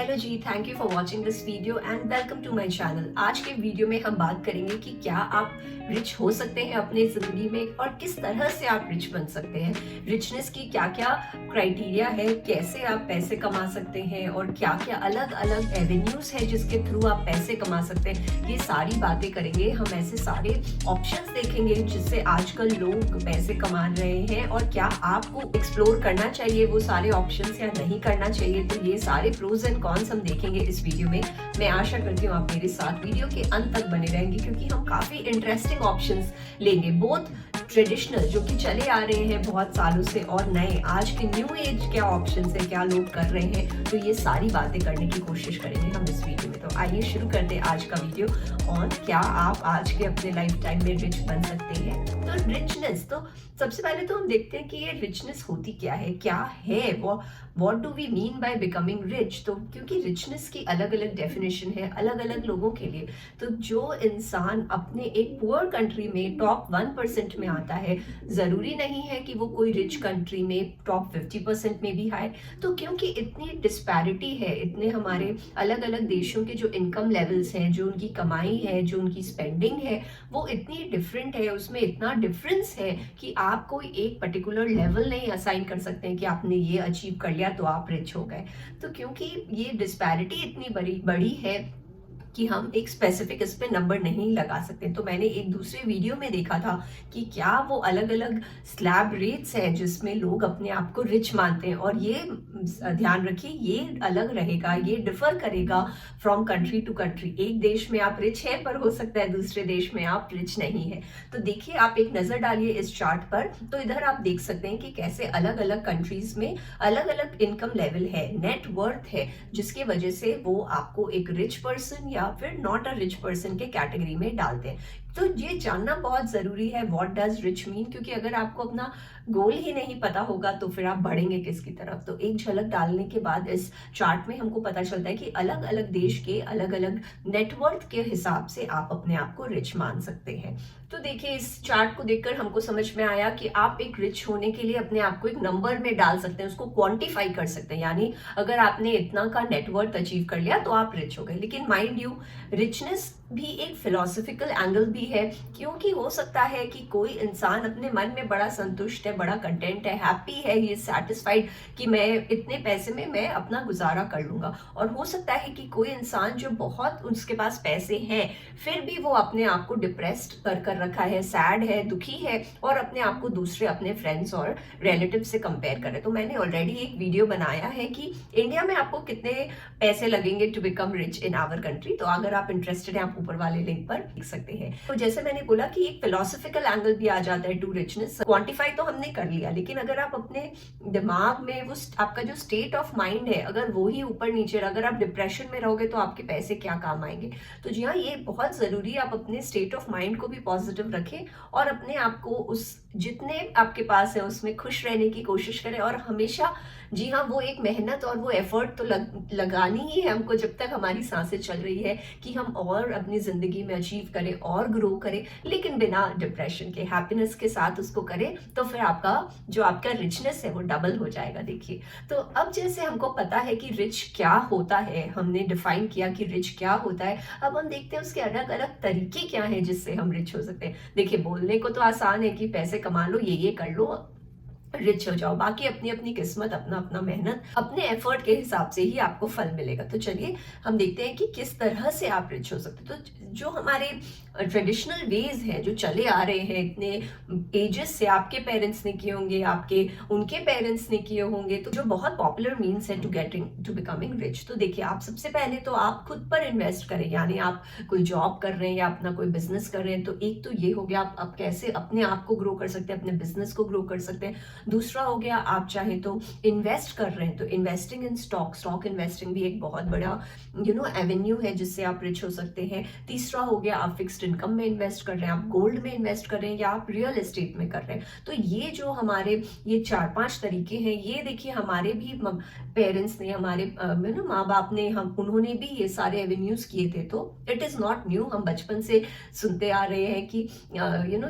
Hello ji, thank you for watching this video and welcome to my channel. आज के video में हम बात करेंगे कि क्या आप रिच हो सकते हैं अपने जिंदगी में और किस तरह से आप रिच बन सकते हैं। रिचनेस की क्या क्या क्राइटेरिया है, कैसे आप पैसे कमा सकते हैं और क्या क्या अलग अलग एवेन्यूज है जिसके थ्रू आप पैसे कमा सकते हैं, ये सारी बातें करेंगे। हम ऐसे सारे ऑप्शंस देखेंगे जिससे आजकल लोग पैसे कमा रहे हैं और क्या आपको एक्सप्लोर करना चाहिए वो सारे ऑप्शंस या नहीं करना चाहिए। तो ये सारे प्रोज एंड कॉन्स हम देखेंगे इस वीडियो में। मैं आशा करती हूँ आप मेरे साथ वीडियो के अंत तक बने रहेंगे क्योंकि हम काफी इंटरेस्टिंग ऑप्शंस लेंगे, बोथ ट्रेडिशनल जो कि चले आ रहे हैं बहुत सालों से और नए आज के न्यू एज क्या ऑप्शंस है, क्या लोग कर रहे हैं। तो ये सारी बातें करने की कोशिश करेंगे हम इस वीडियो में। तो आइए शुरू करते हैं आज का वीडियो ऑन क्या आप आज के अपने लाइफ टाइम में रिच बन सकते हैं। तो रिचनेस, तो सबसे पहले तो हम देखते हैं कि ये रिचनेस होती क्या है वो what do we mean by becoming rich. तो क्योंकि रिचनेस की अलग अलग डेफिनेशन है अलग अलग लोगों के लिए। तो जो इंसान अपने एक पुअर कंट्री में टॉप 1% में आता है, जरूरी नहीं है कि वो कोई रिच कंट्री में टॉप 50% में भी आए। तो क्योंकि इतनी डिस्पैरिटी है, इतने हमारे अलग अलग देशों के जो इनकम लेवल्स हैं, जो उनकी कमाई है, जो उनकी स्पेंडिंग है, वो इतनी डिफरेंट है, उसमें इतना डिफरेंस है कि आप कोई एक पर्टिकुलर लेवल नहीं असाइन कर सकते हैं कि आपने ये अचीव कर लिया तो आप रिच हो गए। तो क्योंकि ये डिस्पैरिटी इतनी बड़ी बड़ी है कि हम एक स्पेसिफिक इस पे नंबर नहीं लगा सकते। तो मैंने एक दूसरे वीडियो में देखा था कि क्या वो अलग अलग स्लैब रेट्स हैं जिसमें लोग अपने आप को रिच मानते हैं। और ये ध्यान रखिए, ये अलग रहेगा, ये डिफर करेगा फ्रॉम कंट्री टू कंट्री। एक देश में आप रिच हैं पर हो सकता है दूसरे देश में आप रिच नहीं है। तो देखिए, आप एक नजर डालिए इस चार्ट पर। तो इधर आप देख सकते हैं कि कैसे अलग अलग कंट्रीज में अलग अलग इनकम लेवल है, नेट वर्थ है, जिसकी वजह से वो आपको एक रिच पर्सन या फिर नॉट अ रिच पर्सन के कैटेगरी में डालते हैं। तो ये जानना बहुत जरूरी है व्हाट डज रिच मीन, क्योंकि अगर आपको अपना गोल ही नहीं पता होगा तो फिर आप बढ़ेंगे किसकी तरफ। तो एक झलक डालने के बाद इस चार्ट में हमको पता चलता है कि अलग अलग देश के अलग अलग नेटवर्थ के हिसाब से आप अपने आप को रिच मान सकते हैं। तो देखिए, इस चार्ट को देखकर हमको समझ में आया कि आप एक रिच होने के लिए अपने आप को एक नंबर में डाल सकते हैं, उसको क्वांटिफाई कर सकते हैं। यानी अगर आपने इतना का नेटवर्थ अचीव कर लिया तो आप रिच हो गए। लेकिन माइंड यू, रिचनेस भी एक फिलोसफिकल एंगल भी है, क्योंकि हो सकता है कि कोई इंसान अपने मन में बड़ा संतुष्ट है, बड़ा कंटेंट है, हैप्पी है, ये सेटिस्फाइड कि मैं इतने पैसे में मैं अपना गुजारा कर लूंगा। और हो सकता है कि कोई इंसान जो बहुत उसके पास पैसे हैं फिर भी वो अपने आप को डिप्रेस्ड कर रखा है, सैड है, दुखी है और अपने आप को दूसरे अपने फ्रेंड्स और रिलेटिव से कंपेयर करे। तो मैंने ऑलरेडी एक वीडियो बनाया है कि इंडिया में आपको कितने पैसे लगेंगे to become rich in our country. तो अगर आप इंटरेस्टेड हैं, आप ऊपर वाले लिंक पर देख सकते हैं। तो जैसे मैंने बोला कि एक फिलोसफिकल एंगल भी आ जाता है टू रिचनेस। क्वांटिफाई तो हमने कर लिया, लेकिन अगर आप अपने दिमाग में वो आपका जो स्टेट ऑफ माइंड है, अगर वो ही ऊपर नीचे, अगर आप डिप्रेशन में रहोगे तो आपके पैसे क्या काम आएंगे। तो जी हाँ, ये बहुत जरूरी है आप अपने स्टेट ऑफ माइंड को भी पॉजिटिव रखें और अपने आप को उस जितने आपके पास है उसमें खुश रहने की कोशिश करें। और हमेशा जी हाँ, वो एक मेहनत और वो एफर्ट तो लगानी ही है हमको जब तक हमारी सांसें चल रही है कि हम और अपनी जिंदगी में अचीव करें और ग्रो करें, लेकिन बिना डिप्रेशन के, हैप्पीनेस के साथ उसको करें। तो फिर आपका जो आपका रिचनेस है वो डबल हो जाएगा। देखिए, तो अब जैसे हमको पता है कि रिच क्या होता है, हमने डिफाइन किया कि रिच क्या होता है। अब हम देखते हैं उसके अलग अलग तरीके क्या हैं जिससे हम रिच हो सकते हैं। देखिए, बोलने को तो आसान है कि पैसे कमा लो, ये कर लो, रिच हो जाओ। बाकी अपनी अपनी किस्मत, अपना अपना मेहनत, अपने एफर्ट के हिसाब से ही आपको फल मिलेगा। तो चलिए हम देखते हैं कि किस तरह से आप रिच हो सकते। तो जो हमारे ट्रेडिशनल वेज हैं जो चले आ रहे हैं इतने एजेस से, आपके पेरेंट्स ने किए होंगे, आपके उनके पेरेंट्स ने किए होंगे, तो जो बहुत पॉपुलर मीन्स है टू बिकमिंग रिच। तो देखिए, आप सबसे पहले तो आप खुद पर इन्वेस्ट करें। यानी आप कोई जॉब कर रहे हैं या अपना कोई बिजनेस कर रहे हैं, तो एक तो ये हो गया आप कैसे अपने आप को ग्रो कर सकते हैं, अपने बिजनेस को ग्रो कर सकते हैं। दूसरा हो गया, आप चाहे तो इन्वेस्ट कर रहे हैं तो इन्वेस्टिंग इन स्टॉक इन्वेस्टिंग भी एक बहुत बड़ा एवेन्यू है जिससे आप रिच हो सकते हैं। तीसरा हो गया, आप फिक्स्ड इनकम में इन्वेस्ट कर रहे हैं, आप गोल्ड में इन्वेस्ट कर रहे हैं या आप रियल एस्टेट में कर रहे हैं। तो ये जो हमारे ये 4-5 तरीके हैं, ये देखिए हमारे भी पेरेंट्स ने, हमारे माँ बाप ने, हम उन्होंने भी ये सारे एवेन्यूज किए थे। तो इट इज नॉट न्यू, हम बचपन से सुनते आ रहे हैं कि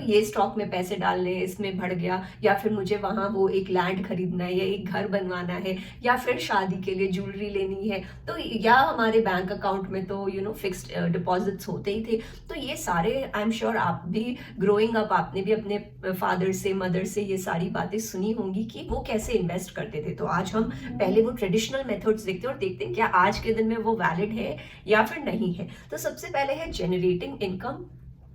ये स्टॉक में पैसे डालने, इसमें बढ़ गया, या फिर मुझे वहां हाँ वो एक लैंड खरीदना है या एक घर बनवाना है या फिर शादी के लिए ज्वेलरी लेनी है, तो या हमारे बैंक अकाउंट में तो फिक्स्ड डिपॉजिट्स होते ही थे। तो ये सारे आई एम श्योर आप भी ग्रोइंग अप आपने भी अपने फादर से मदर से ये सारी बातें सुनी होंगी कि वो कैसे इन्वेस्ट करते थे। तो आज हम पहले वो ट्रेडिशनल मेथड्स देखते हैं और देखते हैं क्या आज के दिन में वो वैलिड है या फिर नहीं है। तो सबसे पहले है जनरेटिंग इनकम,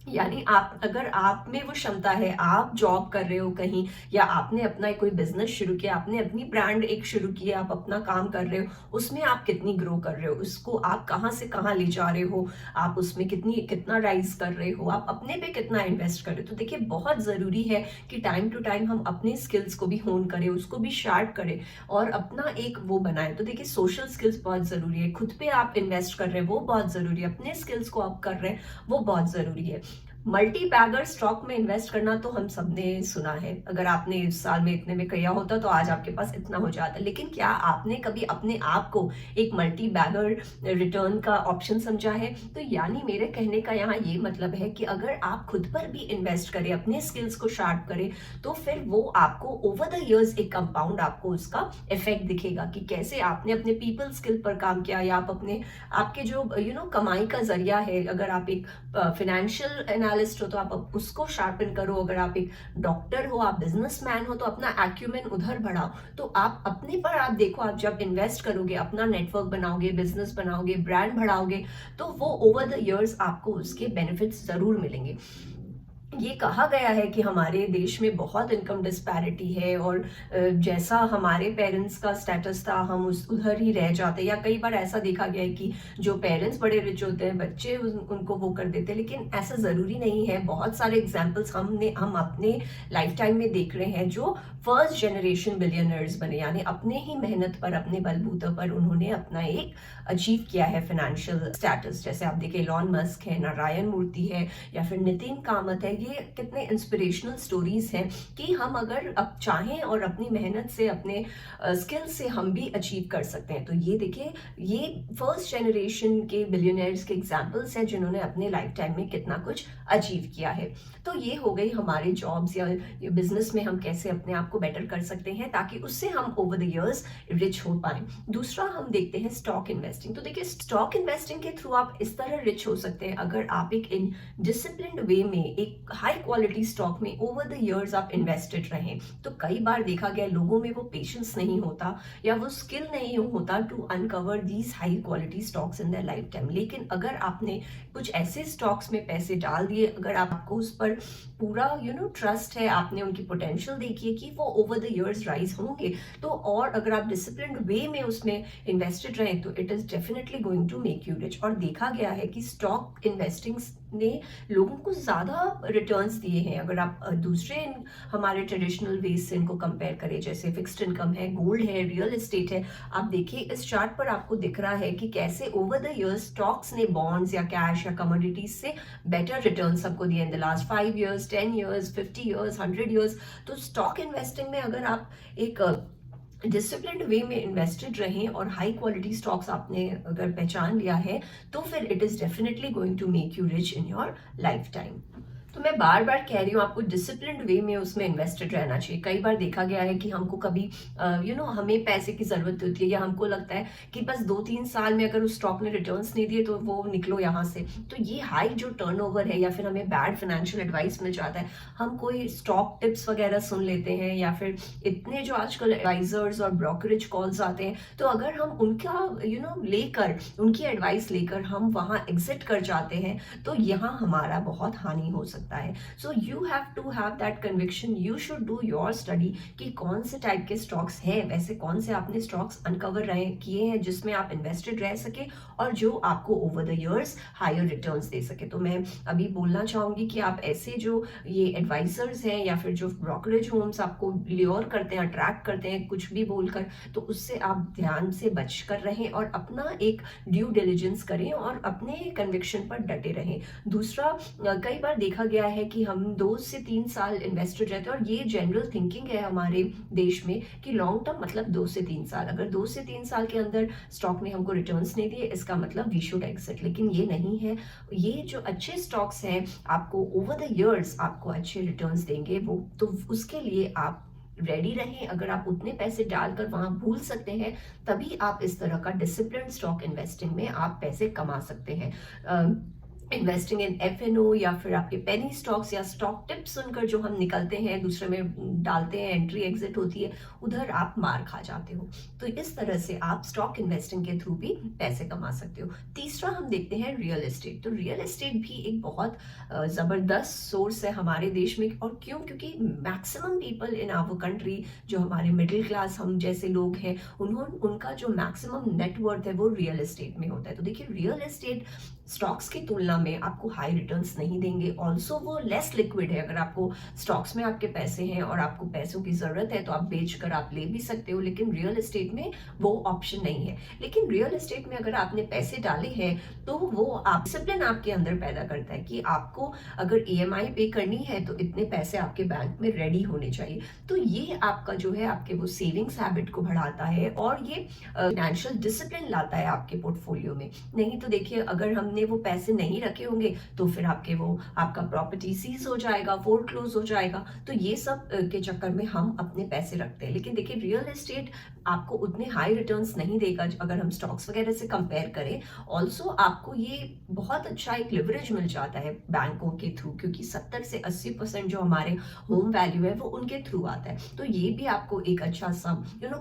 यानी आप अगर आप में वो क्षमता है, आप जॉब कर रहे हो कहीं या आपने अपना कोई बिजनेस शुरू किया, आपने अपनी ब्रांड एक शुरू की, आप अपना काम कर रहे हो, उसमें आप कितनी ग्रो कर रहे हो, उसको आप कहाँ से कहाँ ले जा रहे हो, आप उसमें कितना राइज कर रहे हो, आप अपने पे कितना इन्वेस्ट कर रहे हो। तो देखिए बहुत जरूरी है कि टाइम टू टाइम हम अपने स्किल्स को भी होन करें, उसको भी शार्प करें और अपना एक वो बनाए। तो देखिए सोशल स्किल्स बहुत जरूरी है, खुद पे आप इन्वेस्ट कर रहे हैं वो बहुत जरूरी है, अपने स्किल्स को आप कर रहे हैं वो बहुत जरूरी है। मल्टी बैगर स्टॉक में इन्वेस्ट करना तो हम सबने सुना है, अगर आपने इस साल में इतने में किया होता तो आज आपके पास इतना हो जाता। लेकिन क्या आपने कभी अपने आप को एक मल्टी बैगर रिटर्न का ऑप्शन समझा है? तो यानी मेरे कहने का यहाँ ये मतलब है कि अगर आप खुद पर भी इन्वेस्ट करें, अपने स्किल्स को शार्प करें, तो फिर वो आपको ओवर द इयर्स एक कंपाउंड आपको उसका इफेक्ट दिखेगा कि कैसे आपने अपने पीपल स्किल पर काम किया या आप अपने आपके जो कमाई का जरिया है, अगर आप एक फाइनेंशियल एनालिस्ट हो तो आप उसको शार्पन करो, अगर आप एक डॉक्टर हो, आप बिजनेसमैन हो तो अपना एक्यूमेन उधर बढ़ाओ। तो आप अपने पर आप देखो, आप जब इन्वेस्ट करोगे, अपना नेटवर्क बनाओगे, बिजनेस बनाओगे, ब्रांड बढ़ाओगे, तो वो ओवर द इयर्स आपको उसके बेनिफिट्स जरूर मिलेंगे। ये कहा गया है कि हमारे देश में बहुत इनकम डिस्पैरिटी है और जैसा हमारे पेरेंट्स का स्टेटस था हम उधर ही रह जाते, या कई बार ऐसा देखा गया है कि जो पेरेंट्स बड़े रिच होते हैं बच्चे उनको वो कर देते हैं, लेकिन ऐसा जरूरी नहीं है। बहुत सारे एग्जाम्पल्स हम अपने लाइफ टाइम में देख रहे हैं जो फर्स्ट जनरेशन बिलियनर्स बने, यानी अपने ही मेहनत पर, अपने बलबूते पर उन्होंने अपना एक अचीव किया है फाइनेंशियल स्टेटस। जैसे आप देखिए इलॉन मस्क है, नारायण मूर्ति है या फिर नितिन कामत है, ये कितने इंस्पिरेशनल स्टोरीज हैं कि हम अगर अब चाहें और अपनी मेहनत से, अपने स्किल से हम भी अचीव कर सकते हैं। तो ये देखिए ये फर्स्ट जनरेशन के बिलियनर्स के एग्जांपल्स हैं जिन्होंने अपने लाइफ टाइम में कितना कुछ अचीव किया है। तो ये हो गई हमारे जॉब्स या बिजनेस में हम कैसे अपने आप को बेटर कर सकते हैं ताकि उससे हम ओवर द इयर्स रिच हो पाए। दूसरा हम देखते हैं स्टॉक इन्वेस्टिंग। तो देखिए स्टॉक इन्वेस्टिंग के थ्रू आप इस तरह रिच हो सकते हैं अगर आप एक इन डिसिप्लिन्ड वे में एक हाई क्वालिटी स्टॉक में ओवर द इयर्स आप इन्वेस्टेड रहें। तो कई बार देखा गया लोगों में वो पेशेंस नहीं होता या वो स्किल नहीं होता to uncover these high quality stocks in their lifetime. लेकिन अगर आपने कुछ ऐसे स्टॉक्स में पैसे डाल दिए, अगर आपको उस पर पूरा ट्रस्ट है, आपने उनकी पोटेंशियल देखी है कि वो ओवर द इयर्स राइज होंगे, तो और अगर आप डिसिप्लिन्ड वे में उसमें इन्वेस्टेड रहें तो it is definitely going to make you rich. और देखा गया है कि स्टॉक इन्वेस्टिंग ने लोगों को ज्यादा रिटर्न्स दिए हैं। अगर आप दूसरे हमारे ट्रेडिशनल वेज से इनको कंपेयर करें, जैसे फिक्स्ड इनकम है, गोल्ड है, रियल एस्टेट है, आप देखिए इस चार्ट पर आपको दिख रहा है कि कैसे ओवर द इयर्स स्टॉक्स ने बॉन्ड्स या कैश या कमोडिटीज से बेटर रिटर्न सबको दिए in the last 5 years, 10 years, 50 years, 100 years। तो स्टॉक इन्वेस्टिंग में अगर आप एक डिसिप्लिन्ड वे में इन्वेस्टेड रहें और हाई क्वालिटी स्टॉक्स आपने अगर पहचान लिया है तो फिर it is definitely going to make you rich in your lifetime. तो मैं बार बार कह रही हूँ आपको डिसिप्लिन्ड वे में उसमें इन्वेस्टेड रहना चाहिए। कई बार देखा गया है कि हमको कभी हमें पैसे की जरूरत होती है या हमको लगता है कि बस 2-3 साल में अगर उस स्टॉक ने रिटर्न्स नहीं दिए तो वो निकलो यहाँ से। तो ये हाई जो टर्नओवर है या फिर हमें बैड फाइनेंशियल एडवाइस मिल जाता है, हम कोई स्टॉक टिप्स वगैरह सुन लेते हैं या फिर इतने जो आजकल एडवाइजर्स और ब्रोकरेज कॉल्स आते हैं, तो अगर हम उनका लेकर उनकी एडवाइस लेकर हम वहाँ एग्जिट कर जाते हैं तो यहाँ हमारा बहुत हानि हो सकता है। So you have to have that conviction, you should do your study कि कौन से टाइप के स्टॉक्स हैं, वैसे कौन से आपने स्टॉक्स अनकवर किए हैं जिसमें आप इन्वेस्टेड रह सके और जो आपको over the years higher returns दे सके। तो मैं अभी बोलना चाहूंगी कि आप ऐसे जो ये एडवाइजर्स हैं या फिर जो ब्रोकरेज होम्स आपको ल्योर करते हैं, अट्रैक्ट करते हैं कुछ भी बोलकर, तो उससे आप ध्यान से बच कर रहें और अपना एक ड्यू डिलिजेंस करें और अपने कन्विक्शन पर डटे रहें। दूसरा, कई बार देखा गया है कि हम 2 से 3 साल इन्वेस्टेड रहते हैं और ये जनरल थिंकिंग है हमारे देश में कि लॉन्ग टर्म मतलब 2 से 3 साल। अगर 2 से 3 साल के अंदर स्टॉक ने हमको रिटर्न्स नहीं दिए इसका मतलब वी शुड एग्जिट, लेकिन ये नहीं है। ये जो अच्छे स्टॉक्स हैं आपको ओवर द इयर्स आपको अच्छे रिटर्न्स देंगे, वो तो उसके लिए आप रेडी रहें। अगर आप उतने पैसे डालकर वहां भूल सकते हैं, तभी आप इस तरह का डिसिप्लिन स्टॉक इन्वेस्टिंग में आप पैसे कमा सकते हैं। इन्वेस्टिंग इन एफएनओ या फिर आपके पेनी स्टॉक्स या स्टॉक टिप्स सुनकर जो हम निकलते हैं, दूसरे में डालते हैं, एंट्री एग्जिट होती है, उधर आप मार खा जाते हो। तो इस तरह से आप स्टॉक इन्वेस्टिंग के थ्रू भी पैसे कमा सकते हो। तीसरा हम देखते हैं रियल एस्टेट। तो रियल एस्टेट भी एक बहुत जबरदस्त सोर्स है हमारे देश में। और क्यों? क्योंकि maximum people in our country, जो हमारे मिडिल क्लास हम जैसे लोग हैं, उनका जो मैक्सिमम नेटवर्थ है वो रियल एस्टेट में होता है। तो देखिए, रियल एस्टेट स्टॉक्स की तुलना में आपको हाई रिटर्न्स नहीं देंगे। ऑल्सो वो लेस लिक्विड है। अगर आपको स्टॉक्स में आपके पैसे हैं और आपको पैसों की जरूरत है तो आप बेचकर आप ले भी सकते हो, लेकिन रियल एस्टेट में वो ऑप्शन नहीं है। लेकिन रियल एस्टेट में अगर आपने पैसे डाले हैं तो वो आप डिसिप्लिन आपके अंदर पैदा करता है कि आपको अगर ईएमआई पे करनी है तो इतने पैसे आपके बैंक में रेडी होने चाहिए। तो ये आपका जो है आपके वो सेविंग्स हैबिट को बढ़ाता है और ये फाइनेंशियल डिसिप्लिन लाता है आपके पोर्टफोलियो में। नहीं तो देखिए, अगर हमने वो पैसे नहीं रखे होंगे तो फिर आपका प्रॉपर्टी सीज हो जाएगा, फोरक्लोज हो जाएगा। तो ये सब के चक्कर में हम अपने पैसे रखते हैं। लेकिन देखिए, रियल एस्टेट आपको उतने हाई रिटर्न्स नहीं देगा अगर हम स्टॉक्स वगैरह से कंपेयर करें। ऑल्सो आपको ये बहुत अच्छा एक लिवरेज मिल जाता है बैंकों के थ्रू, क्योंकि 70 से 80% जो हमारे होम वैल्यू है वो उनके थ्रू आता है। तो ये भी आपको एक अच्छा सा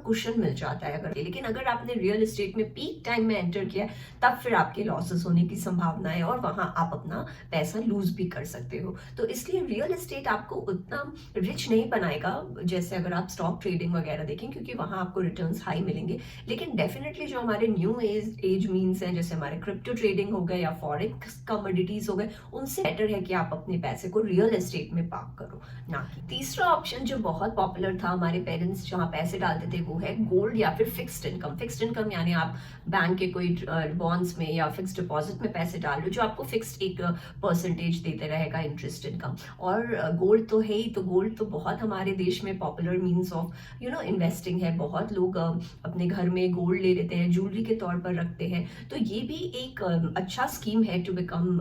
कुशन मिल जाता है। लेकिन अगर आपने रियल एस्टेट में पीक टाइम में एंटर किया, तब फिर आपके लॉसेस होने की संभावना है और वहां आप अपना पैसा लूज भी कर सकते हो। तो इसलिए रियल एस्टेट आपको उतना रिच नहीं बनाएगा जैसे अगर आप स्टॉक ट्रेडिंग वगैरह देखें, क्योंकि वहां आपको रिटर्न्स हाई मिलेंगे। लेकिन डेफिनेटली जो हमारे न्यू एज मीन्स हैं, जैसे हमारे क्रिप्टो ट्रेडिंग हो गए या फॉरेक्स कमोडिटीज हो गए, उनसे बेटर है कि आप अपने पैसे को रियल एस्टेट में पार्क करो ना कि। तीसरा ऑप्शन जो बहुत पॉपुलर था, हमारे पेरेंट्स जहां पैसे डालते थे, वो है गोल्ड या फिर फिक्स्ड इनकम। फिक्स्ड इनकम यानी आप बैंक के कोई बॉन्ड्स में या फिक्स्ड डिपॉजिट में पैसे डाल लो, जो आपको फिक्स्ड एक परसेंटेज देते रहेगा इंटरेस्ट इनकम। और गोल्ड तो है ही। तो गोल्ड तो बहुत हमारे देश में पॉपुलर मीन्स ऑफ इन्वेस्टिंग है। बहुत लोग अपने घर में गोल्ड ले लेते हैं, ज्वेलरी के तौर पर रखते हैं। तो ये भी एक अच्छा स्कीम है to become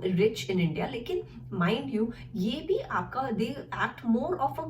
rich in India. लेकिन माइंड यू, ये भी आपका they act more of a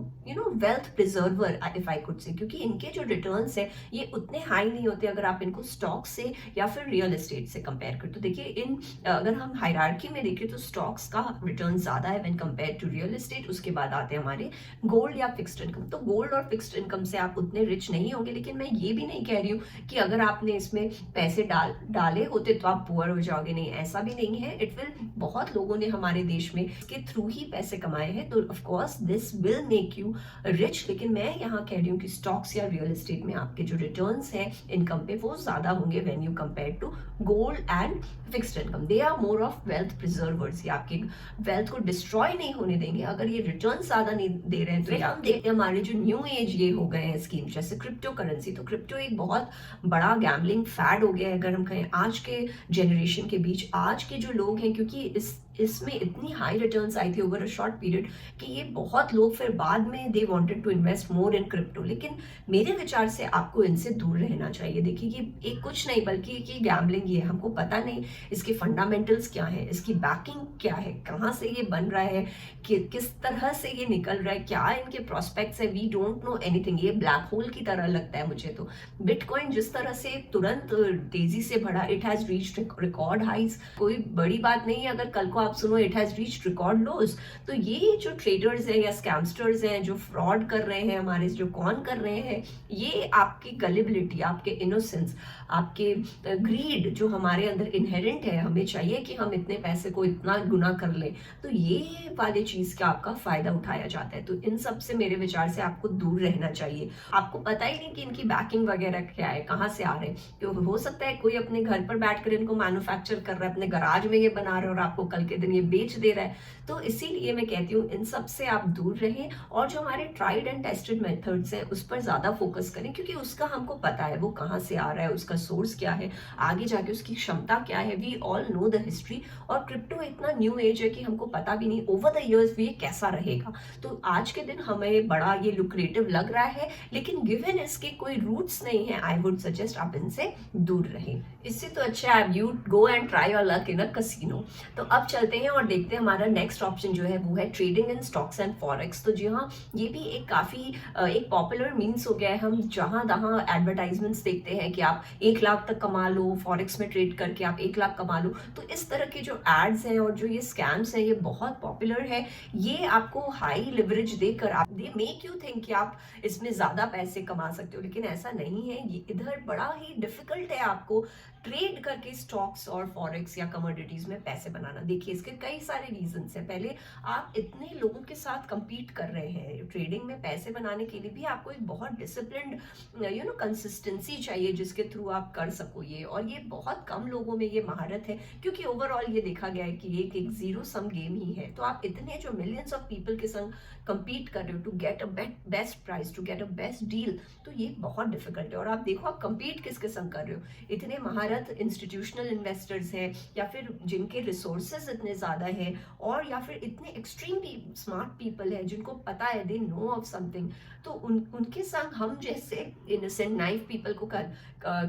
wealth preserver if I could say, क्योंकि इनके जो रिटर्न्स है ये उतने हाई नहीं होते अगर आप इनको स्टॉक से या फिर रियल एस्टेट से कंपेयर करें। तो देखिए, अगर हम हायरार्की में देखें तो स्टॉक्स का रिटर्न ज्यादा है when compare to real estate. उसके बाद आते हैं हमारे गोल्ड या फिक्स्ड इनकम। तो गोल्ड और फिक्स्ड इनकम से आप उतने रिच नहीं होंगे, लेकिन मैं ये भी नहीं कह रही हूँ कि अगर आपने इसमें पैसे डाले होते तो आप पुअर हो जाओगे। नहीं, ऐसा भी नहीं है। इट विल, बहुत लोगों ने हमारे देश में इसके थ्रू ही पैसे कमाए हैं। तो of course this will make you rich. लेकिन मैं यहाँ कह रही हूँ कि स्टॉक्स या रियल एस्टेट में आपके जो रिटर्न्स हैं इनकम पे वो ज्यादा होंगे when you compare to gold and fixed income. They are more of wealth preservers. ये आपके वेल्थ को डिस्ट्रॉय नहीं होने देंगे अगर ये रिटर्न ज्यादा नहीं दे रहे हैं। तो हम देखते हैं हमारे जो न्यू एज ये हो गए हैं स्कीम, जैसे क्रिप्टो करेंसी। तो क्रिप्टो एक बहुत बड़ा गैम्बलिंग फैड हो गया है अगर हम कहें आज के जनरेशन के बीच। आज के जो लोग हैं, क्योंकि इसमें इतनी हाई रिटर्न्स आई थी ओवर अ शॉर्ट पीरियड कि ये बहुत लोग फिर बाद में they wanted to invest more in crypto. लेकिन मेरे विचार से आपको इनसे दूर रहना चाहिए। देखिए, ये एक कुछ नहीं बल्कि ये गैम्बलिंग ही है। हमको पता नहीं इसके फंडामेंटल्स क्या है, इसकी बैकिंग क्या है, कहाँ से ये बन रहा है, किस तरह से ये निकल रहा है, क्या इनके प्रोस्पेक्ट्स है। We don't know anything. ये ब्लैक होल की तरह लगता है मुझे तो। बिटकॉइन जिस तरह से तुरंत तेजी से बढ़ा, it has reached record highs. कोई बड़ी बात नहीं है अगर कल को आप सुनो इट हैज रीच्ड रिकॉर्ड लोज। तो ये जो ट्रेडर्स हैं या स्कैमस्टर्स हैं जो फ्रॉड कर रहे हैं, हमारे जो कॉन कर रहे हैं, ये आपकी गलिबिलिटी, आपके इनोसेंस, आपके ग्रीड जो हमारे अंदर इनहेरेंट है, हमें चाहिए कि हम इतने पैसे को इतना गुना कर लें, तो ये वाली चीज का आपका फायदा उठाया जाता है। तो इन सब से मेरे विचार से आपको दूर रहना चाहिए। आपको पता ही नहीं कि इनकी बैकिंग वगैरह क्या है, कहाँ से आ रहे हैं। तो हो सकता है कोई अपने घर पर बैठकर इनको मैन्युफैक्चर कर रहा है, अपने गराज में ये बना रहा है और आपको कल के दिन ये बेच दे रहा है। तो इसीलिए मैं कहती हूँ इन सब से आप दूर रहें और जो हमारे ट्राइड एंड टेस्टेड मेथड्स हैं उस पर ज्यादा फोकस करें, क्योंकि उसका हमको पता है वो कहाँ से आ रहा है, उसका सोर्स क्या है, आगे जाके उसकी क्षमता क्या है। We all know the history. और क्रिप्टो इतना न्यू एज है कि हमको पता भी नहीं ओवर द इयर्स ये कैसा रहेगा। तो आज के दिन हमें बड़ा ये लुक्रेटिव लग रहा है, लेकिन गिवन इसके कोई रूट्स नहीं है, आई वुड सजेस्ट आप इनसे दूर रहें। इससे तो अच्छा है you go and try your luck in a casino. तो अब चल चलते हैं और देखते हैं हमारा नेक्स्ट ऑप्शन जो है वो है trading in stocks and forex. तो जी हाँ, ये भी एक काफ़ी एक पॉपुलर मीन्स हो गया है। हम जहाँ तहाँ एडवर्टाइजमेंट्स देखते हैं कि आप 1 लाख तक कमा लो, फॉरेक्स में ट्रेड करके आप 1 लाख कमा लो। तो इस तरह के जो एड्स हैं और जो ये स्कैम्स हैं ये बहुत पॉपुलर है। ये आपको हाई लिवरेज देकर आप दे मेक यू थिंक कि आप इसमें ज़्यादा पैसे कमा सकते हो, लेकिन ऐसा नहीं है। ये इधर बड़ा ही डिफिकल्ट है आपको ट्रेड करके स्टॉक्स और फॉरेक्स या कमोडिटीज में पैसे बनाना। देखिए इसके कई सारे रीजंस हैं। पहले आप इतने लोगों के साथ compete कर रहे हैं, ट्रेडिंग में पैसे बनाने के लिए भी आपको एक बहुत डिसिप्लिन्ड कंसिस्टेंसी चाहिए जिसके थ्रू आप कर सको ये, और ये बहुत कम लोगों में ये महारत है, क्योंकि ओवरऑल ये देखा गया है कि एक जीरो सम गेम ही है। तो आप इतने जो मिलियंस ऑफ पीपल के संग compete कर रहे हो to get a best price, to get a best deal, तो ये बहुत डिफिकल्ट है। और आप देखो आप compete किसके संग कर रहे हो, इतने महारत इंस्टीट्यूशनल इन्वेस्टर्स हैं, या फिर जिनके रिसोर्सेज इतने ज़्यादा हैं, और या फिर इतने एक्सट्रीमली स्मार्ट पीपल हैं जिनको पता है, दे नो ऑफ समथिंग। तो उनके संग हम जैसे इनोसेंट नाइव पीपल को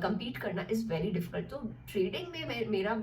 compete करना इज़ वेरी डिफिकल्ट। तो ट्रेडिंग में मेरा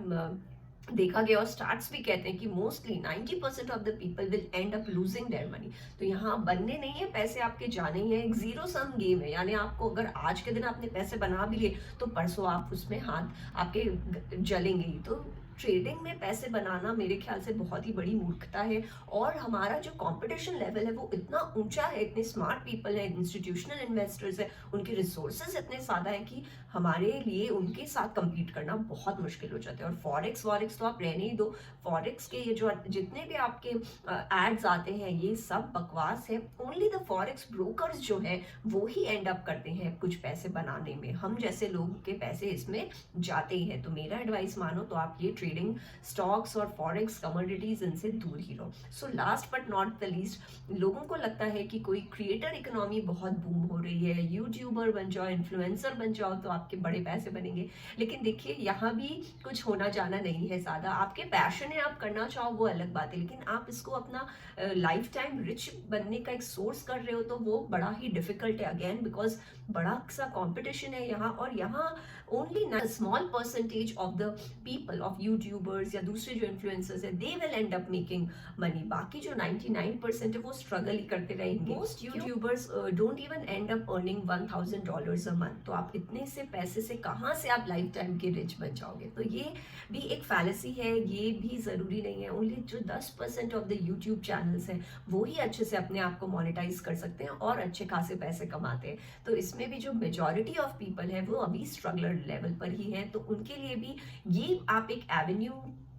देखा गया और स्टार्ट्स भी कहते हैं कि mostly 90% of the people will and up losing their money. तो यहाँ बनने नहीं है पैसे, आपके जाने ही है। एक जीरो सम गेम है, यानी आपको अगर आज के दिन आपने पैसे बना भी लिए तो परसों आप उसमें हाथ आपके जलेंगे ही। तो ट्रेडिंग में पैसे बनाना मेरे ख्याल से बहुत ही बड़ी मूर्खता है। और हमारा जो कंपटीशन लेवल है वो इतना ऊंचा है, इतने स्मार्ट पीपल हैं, इंस्टीट्यूशनल इन्वेस्टर्स हैं, उनके रिसोर्सेज इतने ज़्यादा हैं कि हमारे लिए उनके साथ compete करना बहुत मुश्किल हो जाता है। और फॉरेक्स वॉरेक्स तो आप रहने ही दो, फॉरेक्स के ये जो जितने भी आपके एड्स आते हैं ये सब बकवास है। ओनली द फॉरेक्स ब्रोकर्स जो हैं वो ही एंड अप करते हैं कुछ पैसे बनाने में, हम जैसे लोगों के पैसे इसमें जाते ही हैं। तो मेरा एडवाइस मानो तो आप ये ट्रेडिंग स्टॉक्स और फॉरेक्स कमोडिटीज इनसे दूर ही रहो। So last but not the least, लोगों को लगता है कि कोई क्रिएटर इकोनॉमी बहुत बूम हो रही है, यूट्यूबर बन जाओ, इन्फ्लुएंसर बन जाओ तो आपके बड़े पैसे बनेंगे। लेकिन देखिए यहाँ भी कुछ होना जाना नहीं है ज़्यादा। आपके पैशन है, आप करना चाहो वो अलग बात है, लेकिन आप इसको अपना लाइफ टाइम रिच बनने का एक सोर्स कर रहे हो तो वो बड़ा ही डिफिकल्ट है अगेन, बिकॉज बड़ा सा कंपटीशन है यहाँ। और यहाँ only small percentage of the people, of YouTubers या दूसरे जो इन्फ्लुएंसर्स है, they will and up making money. बाकी जो 99% है वो स्ट्रगल ही करते रहेंगे। Most YouTubers don't even and up earning $1000 a month. तो आप इतने से पैसे से कहाँ से आप लाइफ टाइम के रिच बन जाओगे? तो ये भी एक फैलेसी है, ये भी ज़रूरी नहीं है। ओनली जो 10% ऑफ द यूट्यूब चैनल्स हैं वो ही अच्छे से अपने आप को मोनेटाइज कर सकते हैं और अच्छे खासे पैसे कमाते हैं। तो इसमें भी जो मेजॉरिटी ऑफ पीपल है वो अभी स्ट्रगलर लेवल पर ही है। तो उनके लिए भी ये आप एक एवेन्यू,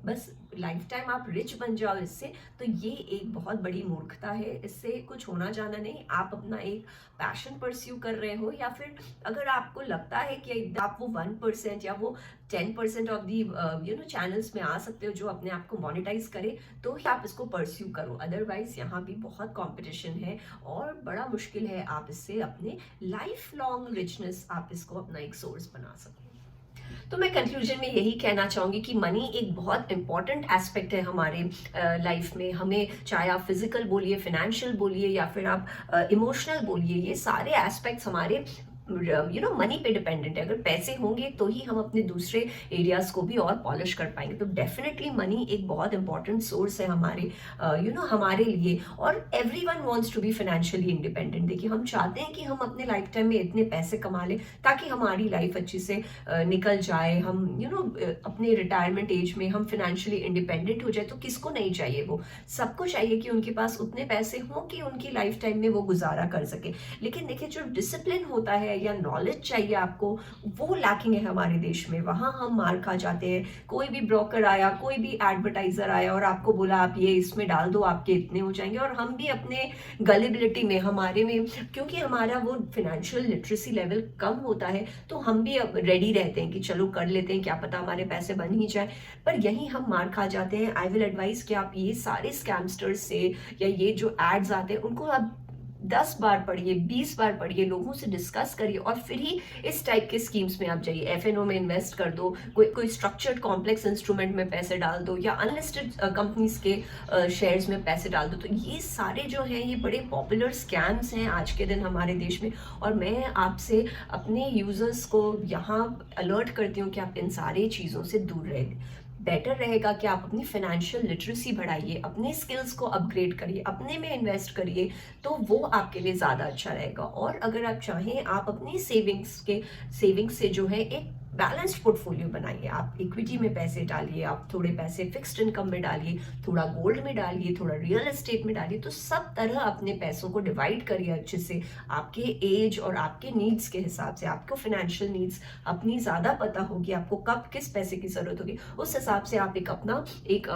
बस लाइफ टाइम आप रिच बन जाओ इससे, तो ये एक बहुत बड़ी मूर्खता है। इससे कुछ होना जाना नहीं। आप अपना एक पैशन परस्यू कर रहे हो, या फिर अगर आपको लगता है कि आप वो 1% या वो 10% ऑफ दी चैनल्स में आ सकते हो जो अपने आप को मोनेटाइज करे, तो ही आप इसको परस्यू करो। अदरवाइज यहाँ भी बहुत कॉम्पिटिशन है और बड़ा मुश्किल है आप इससे अपने लाइफ लॉन्ग रिचनेस, आप इसको अपना एक सोर्स बना सको। तो मैं कंक्लूजन में यही कहना चाहूँगी कि मनी एक बहुत इंपॉर्टेंट एस्पेक्ट है हमारे लाइफ में। हमें चाहे आप फिजिकल बोलिए, फाइनेंशियल बोलिए, या फिर आप इमोशनल बोलिए, ये सारे एस्पेक्ट्स हमारे मनी पे डिपेंडेंट है। अगर पैसे होंगे तो ही हम अपने दूसरे एरियाज को भी और पॉलिश कर पाएंगे। तो डेफिनेटली मनी एक बहुत इंपॉर्टेंट सोर्स है हमारे हमारे लिए। और everyone wants to be financially independent. देखिए हम चाहते हैं कि हम अपने लाइफ टाइम में इतने पैसे कमा लें ताकि हमारी लाइफ अच्छी से निकल जाए, हम अपने रिटायरमेंट एज में हम फाइनेंशियली इंडिपेंडेंट हो जाए। तो किसको नहीं चाहिए? वो सबको चाहिए कि उनके पास उतने पैसे हों कि उनकी लाइफ टाइम में वो गुजारा कर सके। लेकिन देखिए जो डिसिप्लिन होता है या नॉलेज चाहिए आपको, वो लैकिंग है हमारे देश में। वहां हम मार खा जाते हैं। कोई भी ब्रोकर आया, कोई भी एडवर्टाइजर आया और आपको बोला आप ये इसमें डाल दो, आपके इतने हो जाएंगे। और हम भी अपने गलिबिलिटी में, हमारे में, क्योंकि हमारा वो फाइनेंशियल लिटरेसी लेवल कम होता है, तो हम भी अब रेडी रहते हैं कि चलो कर लेते हैं, क्या पता हमारे पैसे बन ही जाए। पर यही हम मार खा जाते हैं। आई विल एडवाइस कि आप ये सारे स्कैमस्टर्स से या ये जो एड्स आते हैं उनको आप 10 बार पढ़िए, 20 बार पढ़िए, लोगों से डिस्कस करिए और फिर ही इस टाइप के स्कीम्स में आप जाइए। एफएनओ में इन्वेस्ट कर दो, कोई स्ट्रक्चर्ड कॉम्प्लेक्स इंस्ट्रूमेंट में पैसे डाल दो, या अनलिस्टेड कंपनीज के शेयर्स में पैसे डाल दो। तो ये सारे जो हैं ये बड़े पॉपुलर स्कैम्स हैं आज के दिन हमारे देश में। और मैं आपसे अपने यूजर्स को यहाँ अलर्ट करती हूँ कि आप इन सारी चीज़ों से दूर रहें। बेटर रहेगा कि आप अपनी फाइनेंशियल लिटरेसी बढ़ाइए, अपने स्किल्स को अपग्रेड करिए, अपने में इन्वेस्ट करिए, तो वो आपके लिए ज़्यादा अच्छा रहेगा। और अगर आप चाहें, आप अपनी सेविंग्स से जो है एक बैलेंस्ड पोर्टफोलियो बनाइए। आप इक्विटी में पैसे डालिए, आप थोड़े पैसे फिक्स्ड इनकम में डालिए, थोड़ा गोल्ड में डालिए, थोड़ा रियल एस्टेट में डालिए। तो सब तरह अपने पैसों को डिवाइड करिए अच्छे से, आपके एज और आपके नीड्स के हिसाब से। आपको फाइनेंशियल नीड्स अपनी ज़्यादा पता होगी, आपको कब किस पैसे की ज़रूरत होगी, उस हिसाब से आप एक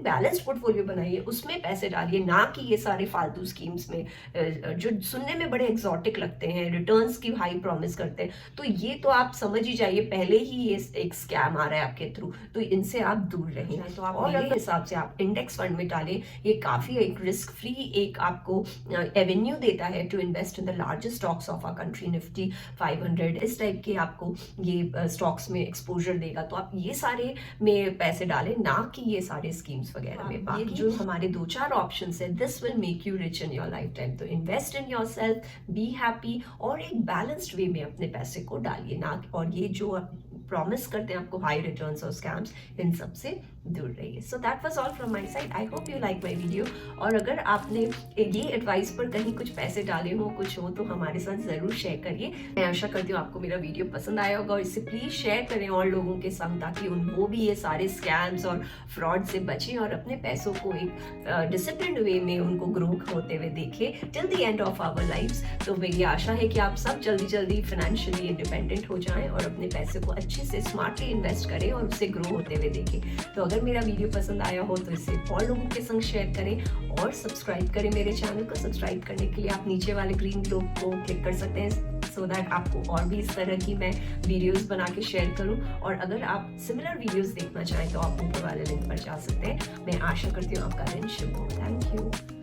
बैलेंस्ड पोर्टफोलियो बनाइए, उसमें पैसे डालिए, ना कि ये सारे फालतू स्कीम्स में जो सुनने में बड़े एग्जॉटिक लगते हैं, रिटर्न्स की हाई प्रॉमिस करते हैं। तो ये तो आप समझ ही जाइए, पहले ही ये एक स्कैम आ रहा है आपके थ्रू, तो इनसे आप दूर रहें। तो आप और मेरे हिसाब से आप इंडेक्स फंड में डालें, ये काफ़ी एक रिस्क फ्री एक आपको एवेन्यू देता है to invest in the largest stocks of our country, Nifty 500 इस टाइप के आपको ये स्टॉक्स में एक्सपोजर देगा। तो आप ये सारे में पैसे डालें, ना कि ये सारे स्कीम्स वगैरह में। बाकी जो हमारे 2-4 ऑप्शन है, this will make you rich in your lifetime. तो invest in yourself, be happy, और एक बैलेंस्ड वे में अपने पैसे को डालिए, ना और ये जो प्रॉमिस करते हैं आपको हाई रिटर्न्स और स्कैम्स, इन सब से दूर रहिए। So that was all from my side. I hope you like my video. और अगर आपने ये एडवाइस पर कहीं कुछ पैसे डाले हो, कुछ हो, तो हमारे साथ ज़रूर शेयर करिए। मैं आशा करती हूँ आपको मेरा वीडियो पसंद आया होगा, और इसे प्लीज़ शेयर करें और लोगों के संग, ताकि वो भी ये सारे स्कैम्स और फ्रॉड से बचें और अपने पैसों को एक डिसिप्लिन वे में उनको ग्रो होते हुए देखें till the end of our lifes. तो मेरी आशा है कि आप सब जल्दी फाइनेंशियली इंडिपेंडेंट हो जाएं और अपने पैसे को अच्छे से स्मार्टली इन्वेस्ट करें और उसे ग्रो होते हुए देखें। तो अगर मेरा वीडियो पसंद आया हो तो इसे और लोगों के संग शेयर करें और सब्सक्राइब करें मेरे चैनल को। सब्सक्राइब करने के लिए आप नीचे वाले ग्रीन ग्लोब को क्लिक कर सकते हैं, सो दैट आपको और भी इस तरह की मैं वीडियोस बना के शेयर करूं। और अगर आप सिमिलर वीडियोस देखना चाहें तो आप ऊपर वाले लिंक पर जा सकते हैं। मैं आशा करती हूँ आपका दिन शुभ हो। Thank you.